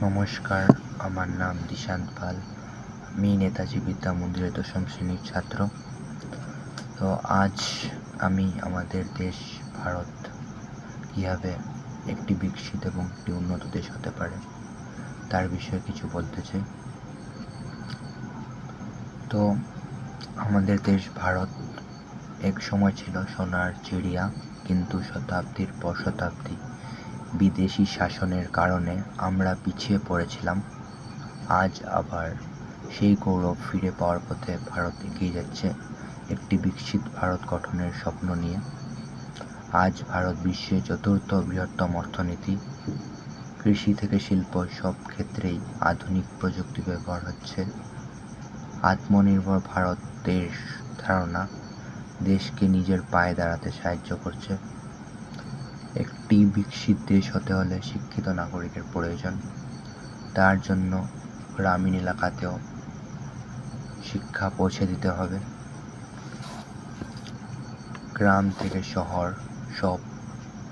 নমস্কার, আমার নাম দিশান্ত পাল। আমি নেতাজি বিদ্যা মন্দিরের দশম শ্রেণীর ছাত্র। তো আজ আমি আমাদের দেশ ভারত কীভাবে একটি বিকশিত এবং একটি উন্নত দেশ হতে পারে তার বিষয়ে কিছু বলতে চাই। তো আমাদের দেশ ভারত এক সময় ছিল সোনার চিড়িয়া, কিন্তু শতাব্দীর পর শতাব্দী বিদেশি শাসনের কারণে আমরা পিছিয়ে পড়েছিলাম। আজ আবার সেই গৌরব ফিরে পাওয়ার পথে ভারত এগিয়ে যাচ্ছে একটি বিকশিত ভারত গঠনের স্বপ্ন নিয়ে। আজ ভারত বিশ্বের চতুর্থ বৃহত্তম অর্থনীতি। কৃষি থেকে শিল্প সব ক্ষেত্রেই আধুনিক প্রযুক্তি ব্যবহার হচ্ছে। আত্মনির্ভর ভারতের ধারণা দেশকে নিজের পায়ে দাঁড়াতে সাহায্য করছে। একটি বিকশিত দেশ হতে হলে শিক্ষিত নাগরিকের প্রয়োজন। তার জন্য গ্রামীণ এলাকাতেও শিক্ষা পৌঁছে দিতে হবে। গ্রাম থেকে শহর সব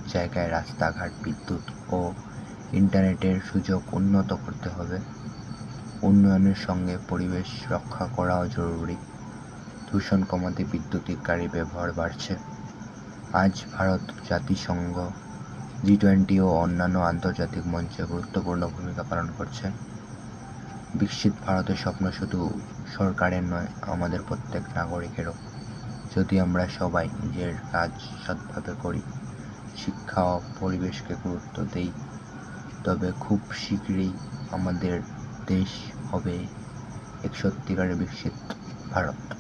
জায়গায় রাস্তাঘাট, বিদ্যুৎ ও ইন্টারনেটের সুযোগ উন্নত করতে হবে। উন্নয়নের সঙ্গে পরিবেশ রক্ষা করাও জরুরি। দূষণ কমাতে বৈদ্যুতিক গাড়ির ব্যবহার বাড়ছে। আজ ভারত জাতিসংঘ, G20 ও অন্যান্য আন্তর্জাতিক মঞ্চে গুরুত্বপূর্ণ ভূমিকা পালন করছে। বিকশিত ভারতের স্বপ্ন শুধু সরকারের নয়, আমাদের প্রত্যেক নাগরিকেরও। যদি আমরা সবাই নিজের কাজ সৎভাবে করি, শিক্ষা ও পরিবেশকে গুরুত্ব দেই, তবে খুব শীঘ্রই আমাদের দেশ হবে এক সত্যিকারের বিকশিত ভারত।